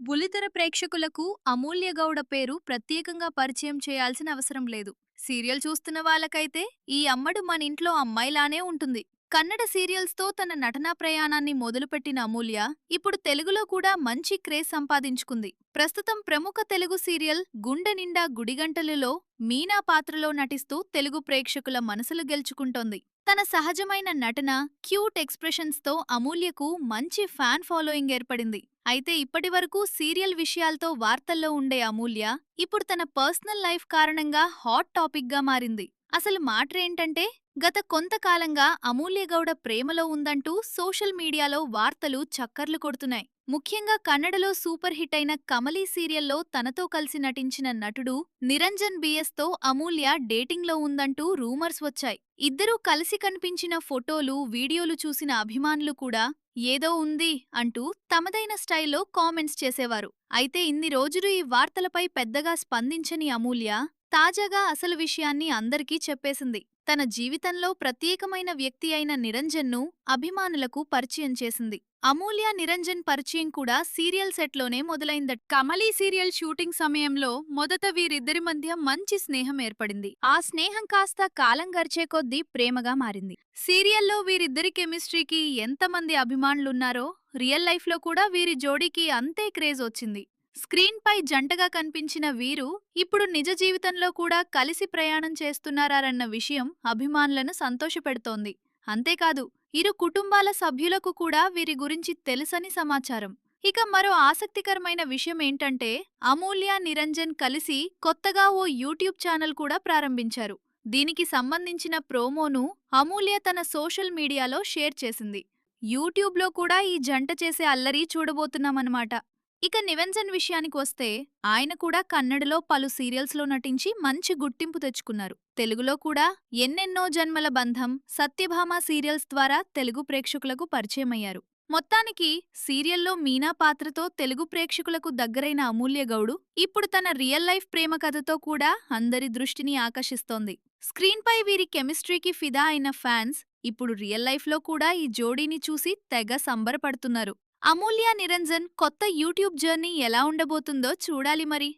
బుల్లితెర ప్రేక్షకులకు అమూల్య గౌడ పేరు ప్రత్యేకంగా పరిచయం చేయాల్సిన అవసరం లేదు. సీరియల్ చూస్తున్న వాళ్ళకైతే ఈ అమ్మడు మన ఇంట్లో అమ్మాయిలానే ఉంటుంది. కన్నడ సీరియల్స్తో తన నటనా ప్రయాణాన్ని మొదలుపెట్టిన అమూల్య ఇప్పుడు తెలుగులో కూడా మంచి క్రేజ్ సంపాదించుకుంది. ప్రస్తుతం ప్రముఖ తెలుగు సీరియల్ గుండె నిండా గుడిగంటలులో మీనా పాత్రలో నటిస్తూ తెలుగు ప్రేక్షకుల మనసులు గెలుచుకుంటోంది. తన సహజమైన నటన, క్యూట్ ఎక్స్ప్రెషన్స్తో అమూల్యకు మంచి ఫ్యాన్ ఫాలోయింగ్ ఏర్పడింది. అయితే ఇప్పటివరకు సీరియల్ విషయాలతో వార్తల్లో ఉండే అమూల్య ఇప్పుడు తన పర్సనల్ లైఫ్ కారణంగా హాట్ టాపిక్గా మారింది. అసలు మాట్రేంటంటే, గత కొంతకాలంగా అమూల్య గౌడ ప్రేమలో ఉందంటూ సోషల్ మీడియాలో వార్తలు చక్కర్లు కొడుతున్నాయి. ముఖ్యంగా కన్నడలో సూపర్ హిట్ అయిన కమలీ సీరియల్లో తనతో కలిసి నటించిన నటుడు నిరంజన్ బిఎస్తో అమూల్య డేటింగ్లో ఉందంటూ రూమర్స్ వచ్చాయి. ఇద్దరూ కలిసి కనిపించిన ఫోటోలు, వీడియోలు చూసిన అభిమానులు కూడా ఏదో ఉంది అంటూ తమదైన స్టైల్లో కామెంట్స్ చేసేవారు. అయితే ఇన్ని రోజులు ఈ వార్తలపై పెద్దగా స్పందించని అమూల్య తాజాగా అసలు విషయాన్ని అందరికీ చెప్పేసింది. తన జీవితంలో ప్రత్యేకమైన వ్యక్తి అయిన నిరంజన్ను అభిమానులకు పరిచయం చేసింది. అమూల్య నిరంజన్ పరిచయం కూడా సీరియల్ సెట్లోనే మొదలైందట. కమలీ సీరియల్ షూటింగ్ సమయంలో మొదట వీరిద్దరి మధ్య మంచి స్నేహం ఏర్పడింది. ఆ స్నేహం కాస్త కాలం గడిచే కొద్దీ ప్రేమగా మారింది. సీరియల్లో వీరిద్దరి కెమిస్ట్రీకి ఎంతమంది అభిమానులున్నారో రియల్ లైఫ్లో కూడా వీరి జోడీకి అంతే క్రేజ్ వచ్చింది. స్క్రీన్ పై జంటగా కనిపించిన వీరు ఇప్పుడు నిజ జీవితంలో కూడా కలిసి ప్రయాణం చేస్తున్నారన్న విషయం అభిమానులను సంతోషపెడుతోంది. అంతేకాదు, ఇరు కుటుంబాల సభ్యులకు కూడా వీరి గురించి తెలుసని సమాచారం. ఇక మరో ఆసక్తికరమైన విషయం ఏంటంటే, అమూల్య, నిరంజన్ కలిసి కొత్తగా ఓ యూట్యూబ్ ఛానల్ కూడా ప్రారంభించారు. దీనికి సంబంధించిన ప్రోమోను అమూల్య తన సోషల్ మీడియాలో షేర్ చేసింది. యూట్యూబ్లో కూడా ఈ జంట చేసే అల్లరి చూడబోతున్నామన్నమాట. ఇక నిరంజన్ విషయానికి వస్తే, ఆయన కూడా కన్నడలో పలు సీరియల్స్లో నటించి మంచి గుర్తింపు తెచ్చుకున్నారు. తెలుగులో కూడా ఎన్నెన్నో జన్మల బంధం, సత్యభామ సీరియల్స్ ద్వారా తెలుగు ప్రేక్షకులకు పరిచయమయ్యారు. మొత్తానికి సీరియల్లో మీనా పాత్రతో తెలుగు ప్రేక్షకులకు దగ్గరైన అమూల్య గౌడు ఇప్పుడు తన రియల్ లైఫ్ ప్రేమ కథతో కూడా అందరి దృష్టిని ఆకర్షిస్తోంది. స్క్రీన్పై వీరి కెమిస్ట్రీకి ఫిదా అయిన ఫ్యాన్స్ ఇప్పుడు రియల్ లైఫ్లో కూడా ఈ జోడీని చూసి తెగ సంబరపడుతున్నారు. అమూల్య నిరంజన్ కొత్త యూట్యూబ్ జర్నీ ఎలా ఉండబోతుందో చూడాలి మరి.